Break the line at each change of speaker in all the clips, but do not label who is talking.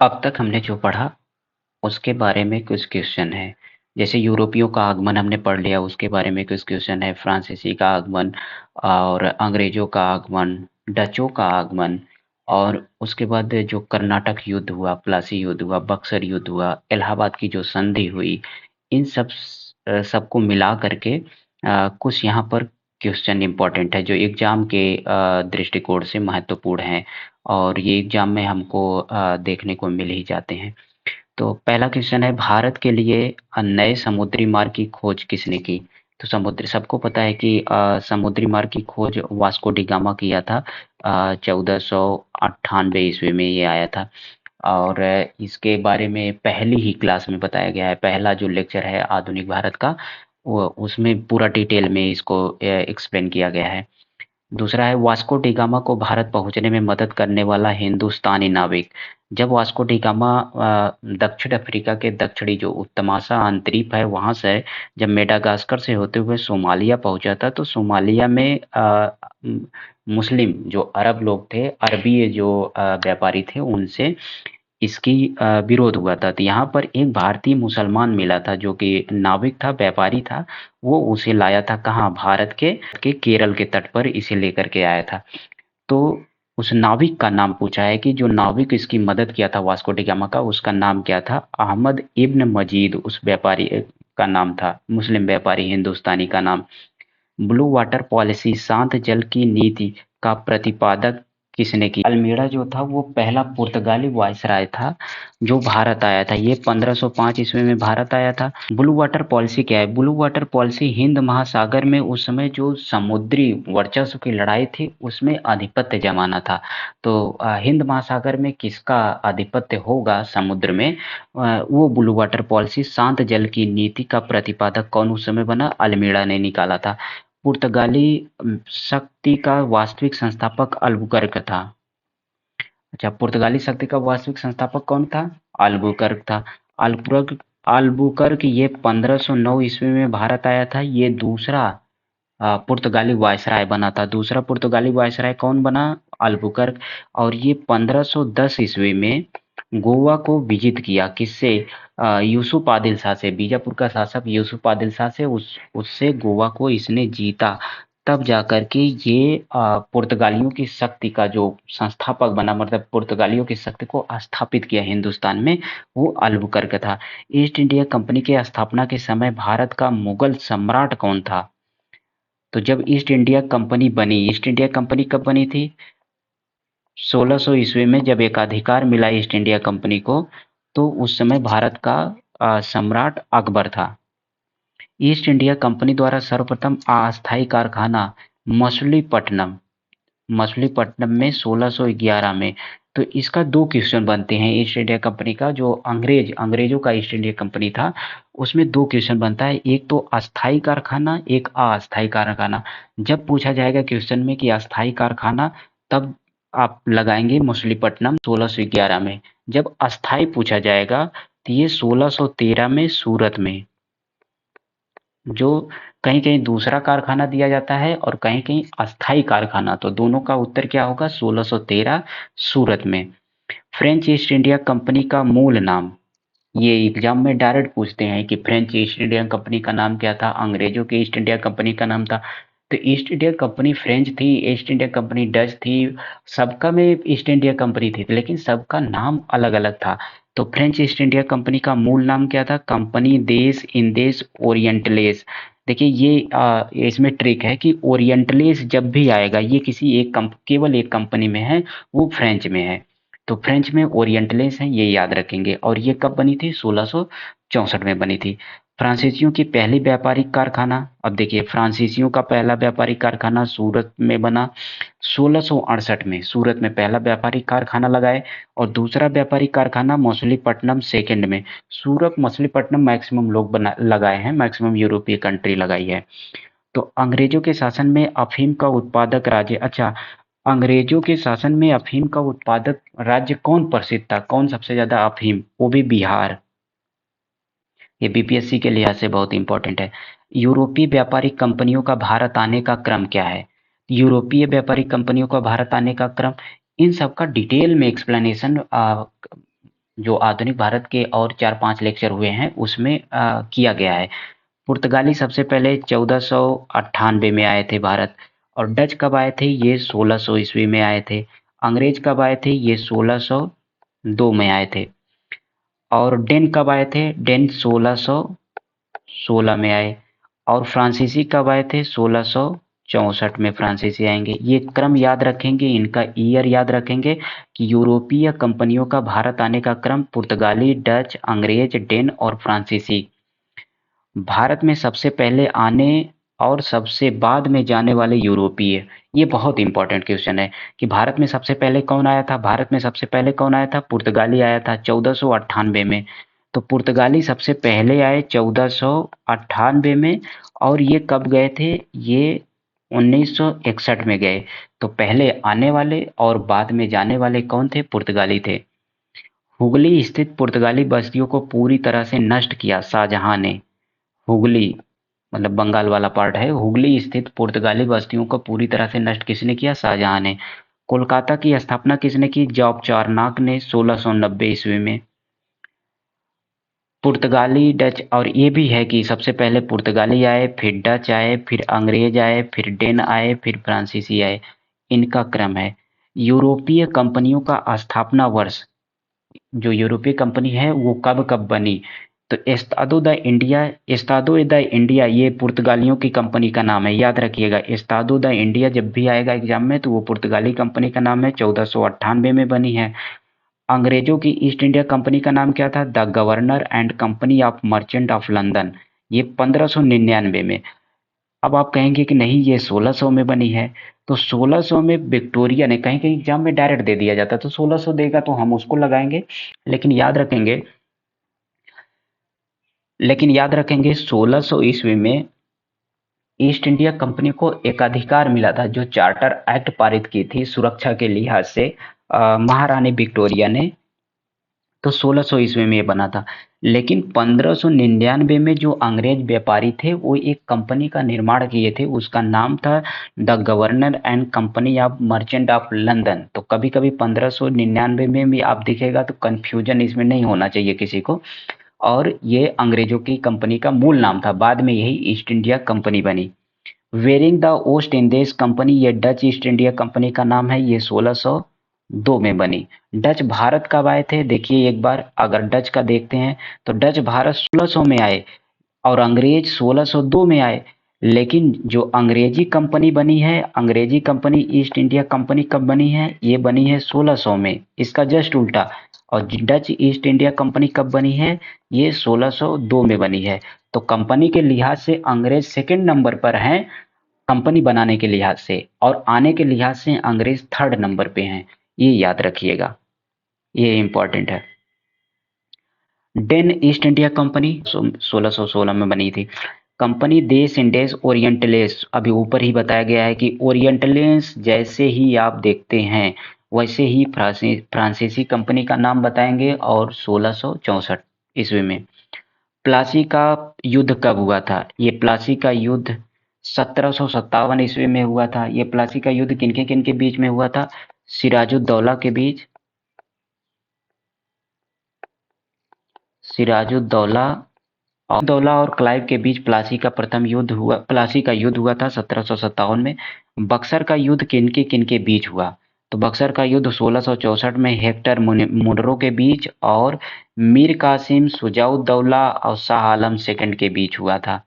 अब तक हमने जो पढ़ा उसके बारे में कुछ क्वेश्चन है। जैसे यूरोपियों का आगमन हमने पढ़ लिया, उसके बारे में कुछ क्वेश्चन है। फ्रांसीसी का आगमन और अंग्रेजों का आगमन, डचों का आगमन, और उसके बाद जो कर्नाटक युद्ध हुआ, प्लासी युद्ध हुआ, बक्सर युद्ध हुआ, इलाहाबाद की जो संधि हुई, इन सबको मिला करके कुछ यहाँ पर क्वेश्चन इम्पोर्टेंट है जो एग्जाम के दृष्टिकोण से महत्वपूर्ण है, और ये एग्जाम में हमको देखने को मिल ही जाते हैं। तो पहला क्वेश्चन है, भारत के लिए नए समुद्री मार्ग की खोज किसने की? तो समुद्र सबको पता है कि समुद्री मार्ग की खोज वास्को डी गामा किया था। 1498 ईस्वी में ये आया था, और इसके बारे में पहली ही क्लास में बताया गया है। पहला जो लेक्चर है आधुनिक भारत का, वो उसमें पूरा डिटेल में इसको एक्सप्लेन किया गया है। दूसरा है, वास्को डी गामा को भारत पहुंचने में मदद करने वाला हिंदुस्तानी नाविक। जब वास्को डी गामा दक्षिण अफ्रीका के दक्षिणी जो उत्तमाशा अंतरीप है वहां से जब मेडागास्कर से होते हुए सोमालिया पहुंचा था, तो सोमालिया में मुस्लिम जो अरब लोग थे, अरबी जो व्यापारी थे, उनसे इसकी विरोध हुआ था। तो यहाँ पर एक भारतीय मुसलमान मिला था जो कि नाविक था, व्यापारी था। वो उसे लाया था कहाँ? भारत के केरल के तट पर इसे लेकर के आया था। तो उस नाविक का नाम पूछा है कि जो नाविक इसकी मदद किया था वास्को डी गामा का, उसका नाम क्या था? अहमद इब्न मजीद उस व्यापारी का नाम था, मुस्लिम व्यापारी हिंदुस्तानी का नाम। ब्लू वाटर पॉलिसी, शांत जल की नीति का प्रतिपादक किसने की? अल्मीड़ा जो था वो पहला पुर्तगाली वायसराय था जो भारत आया था। ये 1505 ईस्वी में भारत आया था। ब्लू वाटर पॉलिसी क्या है? ब्लू वाटर पॉलिसी हिंद महासागर में उस समय जो समुद्री वर्चस्व की लड़ाई थी उसमें आधिपत्य जमाना था। तो हिंद महासागर में किसका आधिपत्य होगा समुद्र में, वो ब्लू वाटर पॉलिसी, शांत जल की नीति का प्रतिपादक कौन उस समय बना? अल्मीड़ा ने निकाला था। पुर्तगाली शक्ति का वास्तविक संस्थापक अल्बुकर्क था। अच्छा, पुर्तगाली शक्ति का वास्तविक संस्थापक कौन था? अल्बुकर्क था। अल्बुकर्क अल्बुकर्क ये 1509 ईस्वी में भारत आया था। ये दूसरा पुर्तगाली वायसराय बना था। दूसरा पुर्तगाली वायसराय कौन बना? अल्बुकर्क। और ये 1510 ईस्वी में गोवा को विजित किया। किससे? यूसुफ आदिल शाह से। बीजापुर का शासक यूसुफ आदिल शाह से उससे गोवा को इसने जीता। तब जाकर के ये पुर्तगालियों की शक्ति का जो संस्थापक बना, मतलब पुर्तगालियों की शक्ति को स्थापित किया हिंदुस्तान में, वो अल्बुकर्क था। ईस्ट इंडिया कंपनी के स्थापना के समय भारत का मुगल सम्राट कौन था? तो जब ईस्ट इंडिया कंपनी बनी, ईस्ट इंडिया कंपनी कब बनी थी? 1600 ईस्वी में जब एकाधिकार मिला ईस्ट इंडिया कंपनी को, तो उस समय भारत का सम्राट अकबर था। ईस्ट इंडिया कंपनी द्वारा सर्वप्रथम अस्थायी कारखाना मछलीपट्टनम मछलीपट्टनम में 1611 में। तो इसका दो क्वेश्चन बनते हैं। ईस्ट इंडिया कंपनी का जो अंग्रेजों का ईस्ट इंडिया कंपनी था, उसमें दो क्वेश्चन बनता है, एक तो अस्थायी कारखाना, एक अस्थायी कारखाना। जब पूछा जाएगा क्वेश्चन में कि अस्थायी कारखाना, तब आप लगाएंगे मछलीपट्टनम 1611 में। जब अस्थायी पूछा जाएगा तो ये 1613 में सूरत में, जो कहीं-कहीं दूसरा कारखाना दिया जाता है और कहीं-कहीं अस्थायी कारखाना। तो दोनों का उत्तर क्या होगा? 1613 सूरत में। फ्रेंच ईस्ट इंडिया कंपनी का मूल नाम, ये एग्जाम में डायरेक्ट पूछते हैं कि फ्रेंच ईस्ट इंडिया कंपनी का नाम क्या था, अंग्रेजों की ईस्ट इंडिया कंपनी का नाम था। तो ईस्ट इंडिया कंपनी फ्रेंच थी, ईस्ट इंडिया कंपनी डच थी, सबका में ईस्ट इंडिया कंपनी थी, लेकिन सबका नाम अलग-अलग था। तो फ्रेंच ईस्ट इंडिया कंपनी का मूल नाम क्या था? कंपनी देश इंदेश ओरिएंटलेस। देखिए ये इसमें ट्रिक है कि ओरिएंटलेस जब भी आएगा, ये किसी केवल एक कंपनी में है, वो फ्रेंच में है। तो फ्रेंच में ओरिएंटलेस है, ये याद रखेंगे। और ये कब बनी थी? 1664 में बनी थी। फ्रांसीसियों की पहली व्यापारिक कारखाना, अब देखिए फ्रांसीसियों का पहला व्यापारिक कारखाना सूरत में बना 1668 में। सूरत में पहला व्यापारिक कारखाना लगाए, और दूसरा व्यापारिक कारखाना मछलीपट्टनम सेकंड में। सूरत मछलीपट्टनम मैक्सिमम लोग बना लगाए हैं, मैक्सिमम यूरोपीय कंट्री लगाई है। तो अंग्रेजों के शासन में अफीम का उत्पादक राज्य, अच्छा, अंग्रेजों के शासन में अफीम का उत्पादक राज्य कौन प्रसिद्ध था? कौन सबसे ज्यादा अफीम? वो भी बिहार। ये बीपीएससी के लिहाज से बहुत इंपॉर्टेंट है। यूरोपीय व्यापारिक कंपनियों का भारत आने का क्रम क्या है? यूरोपीय व्यापारिक कंपनियों का भारत आने का क्रम, इन सब का डिटेल में एक्सप्लेनेशन जो आधुनिक भारत के और 4-5 लेक्चर हुए हैं उसमें किया गया है। पुर्तगाली सबसे पहले 1498 में आए थे भारत, और डच कब आए थे? ये 1600 ईस्वी में आए थे। अंग्रेज कब आए थे? ये 1602 में आए थे। और डेन कब आए थे? डेन 1616 में आए। और फ्रांसीसी कब आए थे? 1664 में फ्रांसीसी आएंगे। ये क्रम याद रखेंगे, इनका ईयर याद रखेंगे कि यूरोपीय कंपनियों का भारत आने का क्रम पुर्तगाली, डच, अंग्रेज, डेन और फ्रांसीसी। भारत में सबसे पहले आने और सबसे बाद में जाने वाले यूरोपीय। ये बहुत इंपॉर्टेंट क्वेश्चन है कि भारत में सबसे पहले कौन आया था? भारत में सबसे पहले कौन आया था? पुर्तगाली आया था 1498 में। तो पुर्तगाली सबसे पहले आए 1498 में, और ये कब गए थे? ये 1961 में गए। तो पहले आने वाले और बाद में जाने वाले कौन थे? पुर्तगाली थे। हुगली स्थित पुर्तगाली बस्तियों को पूरी तरह से नष्ट किया शाहजहां ने। हुगली मतलब बंगाल वाला पार्ट है। हुगली स्थित पुर्तगाली बस्तियों को पूरी तरह से नष्ट किसने किया? शाहजहां ने। कोलकाता की स्थापना किसने की? जॉब चार्नक ने 1690 ईस्वी में। पुर्तगाली, डच, और ये भी है कि सबसे पहले पुर्तगाली आए, फिर डच आए, फिर अंग्रेज आए, फिर डेन आए, फिर फ्रांसीसी आए। इनका क्रम है। यूरोपीय कंपनियों का स्थापना वर्ष, जो यूरोपीय कंपनी है वो कब कब बनी? तो एस्तादो द इंडिया ये पुर्तगालियों की कंपनी का नाम है, याद रखिएगा। एस्तादो द इंडिया जब भी आएगा एग्जाम में तो वो पुर्तगाली कंपनी का नाम है, 1498 में बनी है। अंग्रेजों की ईस्ट इंडिया कंपनी का नाम क्या था? The governor and company of merchant of London. ये 1599 में। अब आप कहेंगे कि नहीं ये 1600 में बनी है। तो 1600 में विक्टोरिया ने, कहीं कहीं एग्जाम में डायरेक्ट दे दिया जाता है तो 1600 देगा तो हम उसको लगाएंगे, लेकिन याद रखेंगे, 1600 ईस्वी में ईस्ट इंडिया कंपनी को एकाधिकार मिला था, जो चार्टर एक्ट पारित की थी सुरक्षा के लिहाज से महारानी विक्टोरिया ने। तो 1600 ईस्वी में ये बना था। लेकिन 1599 में जो अंग्रेज व्यापारी थे वो एक कंपनी का निर्माण किए थे, उसका नाम था the governor and company of merchant of London. तो कभी कभी 1599 में भी आप दिखेगा तो कंफ्यूजन इसमें नहीं होना चाहिए किसी को। और ये अंग्रेजों की कंपनी का मूल नाम था, बाद में यही ईस्ट इंडिया कंपनी बनी। वेरिंग द ओस्ट इंडियज कंपनी, ये डच ईस्ट इंडिया कंपनी का नाम है, ये 1602 में बनी। डच भारत कब आए थे? देखिए एक बार अगर डच का देखते हैं तो डच भारत 1600 में आए और अंग्रेज 1602 में आए। लेकिन जो अंग्रेजी कंपनी बनी है, अंग्रेजी कंपनी ईस्ट इंडिया कंपनी कब बनी है? ये बनी है 1600 में, इसका जस्ट उल्टा। और डच ईस्ट इंडिया कंपनी कब बनी है? ये 1602 में बनी है। तो कंपनी के लिहाज से अंग्रेज सेकंड नंबर पर हैं, कंपनी बनाने के लिहाज से, और आने के लिहाज से अंग्रेज थर्ड नंबर पे हैं। ये याद रखिएगा, ये इंपॉर्टेंट है। डेन ईस्ट इंडिया कंपनी 1616 में बनी थी। कंपनी देश इंडेस ओरिएंटलेस, अभी ऊपर ही बताया गया है कि ओरिएंटलेस जैसे ही आप देखते हैं वैसे ही फ्रांसीसी कंपनी का नाम बताएंगे, और 1664 ईस्वी में। प्लासी का युद्ध कब हुआ था? ये प्लासी का युद्ध 1757 ईस्वी में हुआ था। ये प्लासी का युद्ध किनके किनके बीच में हुआ था? सिराजुद्दौला के बीच, सिराजुद्दौला और क्लाइव के बीच प्लासी का युद्ध हुआ था 1757 में। बक्सर का युद्ध किनके किनके बीच हुआ? तो बक्सर का युद्ध 1664 में हेक्टर मुनरो के बीच और मीर कासिम शुजाउद्दौला और शाह आलम सेकंड के बीच हुआ था।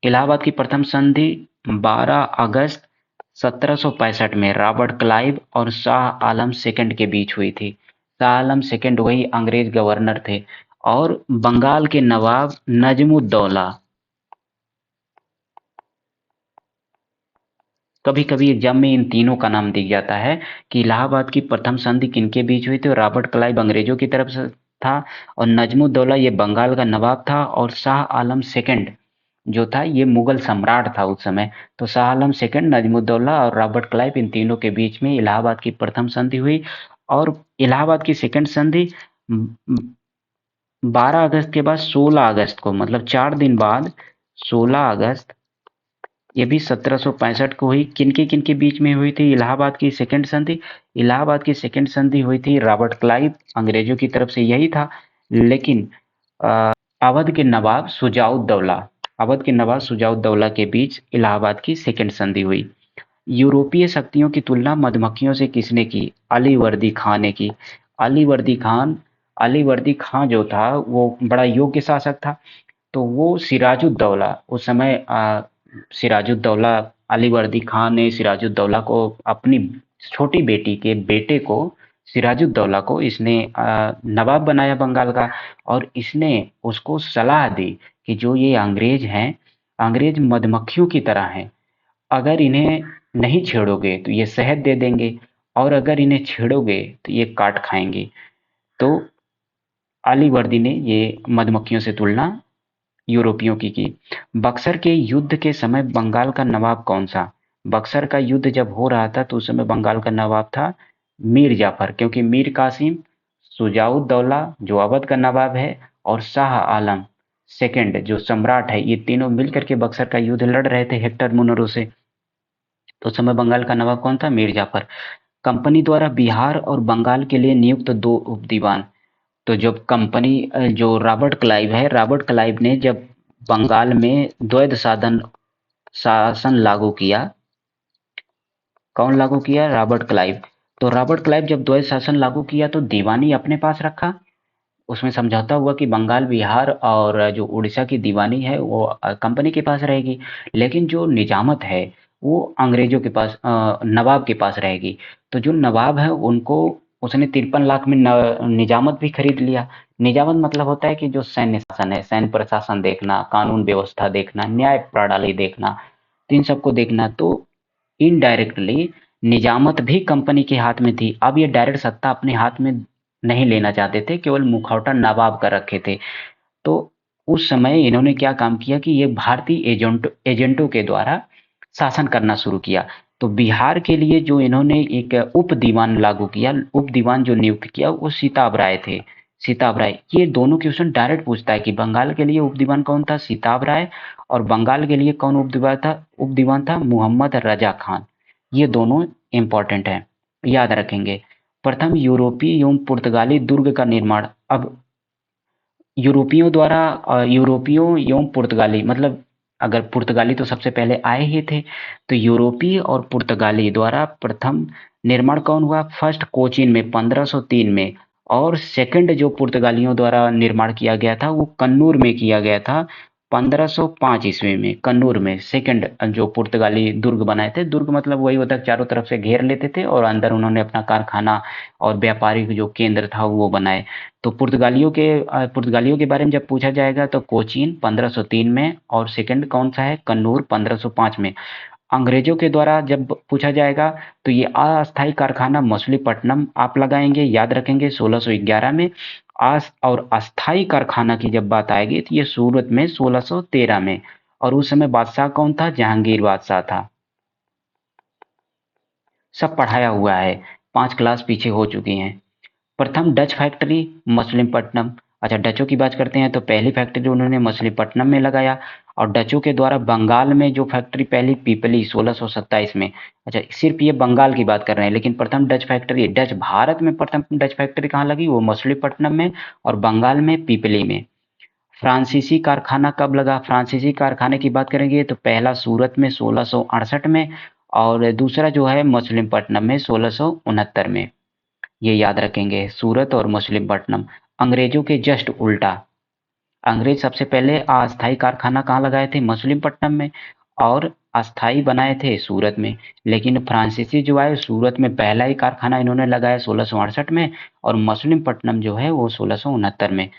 इलाहाबाद की प्रथम संधि 12 अगस्त 1765 में रॉबर्ट क्लाइव और शाह आलम सेकंड के बीच हुई थी। शाह आलम सेकंड वही अंग्रेज गवर्नर थे। और बंगाल के नवाब नजमुद्दौला, कभी कभी एग्जाम में इन तीनों का नाम दिया जाता है कि इलाहाबाद की प्रथम संधि किनके बीच हुई थी। और रॉबर्ट क्लाइव अंग्रेजों की तरफ से था, और नजमुद्दौला ये बंगाल का नवाब था, और शाह आलम सेकंड जो था ये मुगल सम्राट था उस समय। तो शाह आलम सेकंड, नजमुद्दौला और रॉबर्ट क्लाइव, इन तीनों के बीच में इलाहाबाद की प्रथम संधि हुई। और इलाहाबाद की सेकंड संधि 12 अगस्त के बाद 16 अगस्त को, मतलब 4 दिन बाद 16 अगस्त ये भी 1765 को हुई। किनके बीच में हुई थी इलाहाबाद की सेकंड संधि? इलाहाबाद की सेकंड संधि हुई थी रॉबर्ट क्लाइव, अंग्रेजों की तरफ से यही था। लेकिन अवध के नवाब शुजाउद्दौला, अवध के नवाब शुजाउद्दौला के बीच इलाहाबाद की सेकंड संधि हुई। यूरोपीय शक्तियों की तुलना मधुमक्खियों से किसने की? अलीवर्दी खां ने की। अलीवर्दी खान, अलीवर्दी खां जो था वो बड़ा योग्य शासक था। तो वो सिराजुद्दौला उस समय सिराजुद्दौला, अलीवर्दी खान ने सिराजुद्दौला को अपनी छोटी बेटी के बेटे को, सिराजुद्दौला को इसने नवाब बनाया बंगाल का। और इसने उसको सलाह दी कि जो ये अंग्रेज हैं, अंग्रेज मधुमक्खियों की तरह हैं, अगर इन्हें नहीं छेड़ोगे तो ये शहद दे देंगे, और अगर इन्हें छेड़ोगे तो ये काट खाएंगे। तो अलीवर्दी ने ये मधुमक्खियों से तुलना यूरोपियों की। बक्सर के युद्ध के समय बंगाल का नवाब कौन सा? बक्सर का युद्ध जब हो रहा था तो उस समय बंगाल का नवाब था मीर जाफर, क्योंकि मीर कासिम, शुजाउद्दौला जो अवध का नवाब है, और शाह आलम सेकंड जो सम्राट है, ये तीनों मिलकर के बक्सर का युद्ध लड़ रहे थे हेक्टर मुनरो से। तो उस समय बंगाल का नवाब कौन था? मीर जाफर। कंपनी द्वारा बिहार और बंगाल के लिए नियुक्त दो उप दीवान। तो जब कंपनी जो रॉबर्ट क्लाइव है, रॉबर्ट क्लाइव ने जब बंगाल में द्वैध साधन शासन लागू किया, कौन लागू किया? Robert Clive. तो रॉबर्ट क्लाइव जब द्वैध शासन लागू किया तो दीवानी अपने पास रखा। उसमें समझौता हुआ कि बंगाल, बिहार और जो उड़ीसा की दीवानी है वो कंपनी के पास रहेगी, लेकिन जो निजामत है वो अंग्रेजों के पास, नवाब के पास रहेगी। तो जो नवाब है उनको उसने 53 लाख में निजामत भी खरीद लिया। निजामत मतलब होता है कि जो सैन्य शासन है, सैन्य प्रशासन देखना, कानून व्यवस्था देखना, न्याय प्रणाली देखना, तो इन सबको देखना। तो इनडायरेक्टली निजामत भी कंपनी के हाथ में थी। अब ये डायरेक्ट सत्ता अपने हाथ में नहीं लेना चाहते थे, केवल मुखौटा नवाब का रखे थे। तो उस समय इन्होंने क्या काम किया कि ये भारतीय एजेंटों के द्वारा शासन करना शुरू किया। तो बिहार के लिए जो इन्होंने एक उप दीवान लागू किया, उप दीवान जो नियुक्त किया वो सीताब राय थे। सीताब राय, ये दोनों क्वेश्चन डायरेक्ट पूछता है कि बंगाल के लिए उप दीवान कौन था? सीताब राय। और बंगाल के लिए कौन उप दीवान था? उप दीवान था मोहम्मद रजा खान। ये दोनों इंपॉर्टेंट हैं, याद रखेंगे। प्रथम यूरोपीय एवं पुर्तगाली दुर्ग का निर्माण। अब यूरोपियों द्वारा, यूरोपियों एवं पुर्तगाली मतलब, अगर पुर्तगाली तो सबसे पहले आए ही थे, तो यूरोपीय और पुर्तगाली द्वारा प्रथम निर्माण कौन हुआ? फर्स्ट कोचीन में 1503 में। और सेकंड जो पुर्तगालियों द्वारा निर्माण किया गया था वो कन्नूर में किया गया था 1505 ईस्वी में। कन्नूर में सेकंड जो पुर्तगाली दुर्ग बनाए थे, दुर्ग मतलब वही होता है चारों तरफ से घेर लेते थे और अंदर उन्होंने अपना कारखाना और व्यापारिक जो केंद्र था वो बनाए। तो पुर्तगालियों के बारे में जब पूछा जाएगा तो कोचीन 1503 में, और सेकंड कौन सा है? कन्नूर 1505 में। अंग्रेजों के द्वारा जब पूछा जाएगा तो ये अस्थायी कारखाना मछलीपट्टनम आप लगाएंगे, याद रखेंगे 1611 में। आस और अस्थायी कारखाना की जब बात आएगी तो ये सूरत में 1613 में। और उस समय बादशाह कौन था? जहांगीर बादशाह था। सब पढ़ाया हुआ है, 5 क्लास पीछे हो चुकी हैं। प्रथम डच फैक्ट्री मछलीपट्टनम। अच्छा, डचों की बात करते हैं तो पहली फैक्ट्री उन्होंने मछलीपट्टनम में लगाया। और डचों के द्वारा बंगाल में जो फैक्ट्री पहली पीपली 1627 में। अच्छा, सिर्फ ये बंगाल की बात कर रहे हैं, लेकिन प्रथम डच फैक्ट्री, डच भारत में प्रथम डच फैक्ट्री कहाँ लगी? वो मछलीपट्टनम में, और बंगाल में पीपली में। फ्रांसीसी कारखाना कब लगा? फ्रांसीसी कारखाने की बात करेंगे तो पहला सूरत में 1668 में, और दूसरा जो है मछलीपट्टनम में 1669 में। ये याद रखेंगे, सूरत और मछलीपट्टनम। अंग्रेजों के जस्ट उल्टा, अंग्रेज सबसे पहले अस्थायी कारखाना कहाँ लगाए थे? मछलीपट्टनम में, और अस्थायी बनाए थे सूरत में। लेकिन फ्रांसीसी जो आए, सूरत में पहला ही कारखाना इन्होंने लगाया 1668 में, और मछलीपट्टनम जो है वो 1669 में।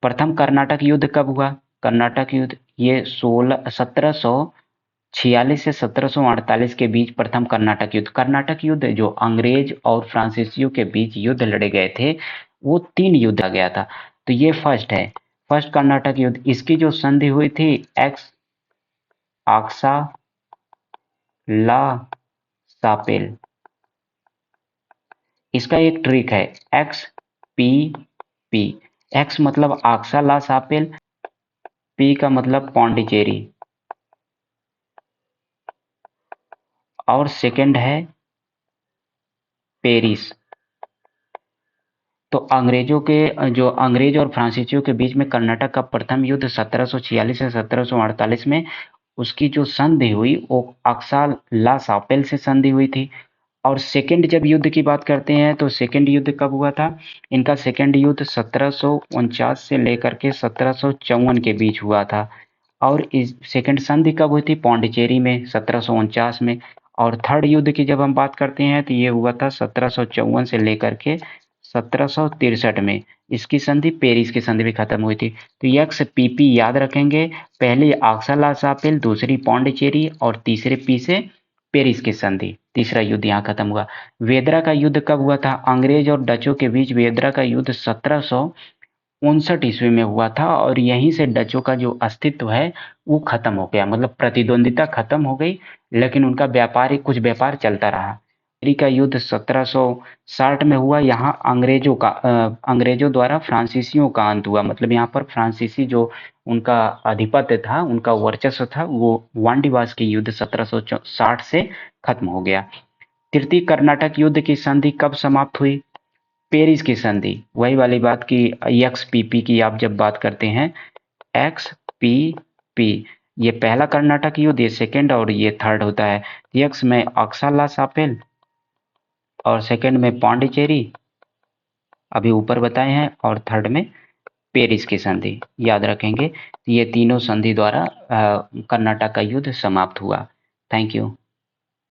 प्रथम कर्नाटक युद्ध कब हुआ? कर्नाटक युद्ध ये 1746 से 1748 के बीच प्रथम कर्नाटक युद्ध। कर्नाटक युद्ध जो अंग्रेज और फ्रांसीसियों के बीच युद्ध लड़े गए थे, वो 3 युद्ध आ गया था। तो ये फर्स्ट है, फर्स्ट कर्नाटक युद्ध। इसकी जो संधि हुई थी एक्स आक्सा ला सापेल। इसका एक ट्रिक है, एक्स पी पी। एक्स मतलब आक्सा ला सापेल, पी का मतलब पौंडीचेरी। और सेकंड है पेरिस। तो जो अंग्रेज और फ्रांसीसियों के बीच में कर्नाटक का प्रथम युद्ध 1746 से 1748 में उसकी जो संधि हुई वो अक्सा ला सापेल से संधि हुई थी। और सेकंड जब युद्ध की बात करते हैं तो सेकंड युद्ध कब हुआ था? इनका सेकंड युद्ध 1749 से लेकर के 1754 के बीच हुआ था। और इस सेकंड संधि कब हुई थी? पौंडीचेरी में 1749 में। और थर्ड युद्ध की जब हम बात करते हैं तो ये हुआ था 1754 से लेकर के 1763 में। इसकी संधि पेरिस की संधि भी खत्म हुई थी। तो यक्स पीपी याद रखेंगे, पहली आक्सा ला सापेल, दूसरी पौंडीचेरी और तीसरे पी से पेरिस की संधि। तीसरा युद्ध यहाँ खत्म हुआ। वेदरा का युद्ध कब हुआ था? अंग्रेज और डचों के बीच वेदरा का युद्ध 1759 ईस्वी में हुआ था और यहीं से डचों का जो अस्तित्व है वो खत्म हो गया, मतलब प्रतिद्वंदिता खत्म हो गई, लेकिन उनका कुछ व्यापार चलता रहा। मेरी का युद्ध 1760 में हुआ। यहाँ अंग्रेजों द्वारा फ्रांसीसियों का अंत हुआ, मतलब यहाँ पर फ्रांसीसी जो उनका आधिपत्य था, उनका वर्चस्व था, वो वांडीवास के युद्ध 1760 से खत्म हो गया। तृतीय कर्नाटक युद्ध की संधि कब समाप्त हुई? पेरिस की संधि। वही वाली बात की एक्स पीपी की आप जब बात करते हैं, एक्स पी पी, ये पहला कर्नाटक युद्ध, ये सेकंड और ये थर्ड होता है। एक्स में अक्साला सापेल और सेकंड में पौंडीचेरी अभी ऊपर बताए हैं, और थर्ड में पेरिस की संधि याद रखेंगे। ये तीनों संधि द्वारा कर्नाटक का युद्ध समाप्त हुआ। Thank you.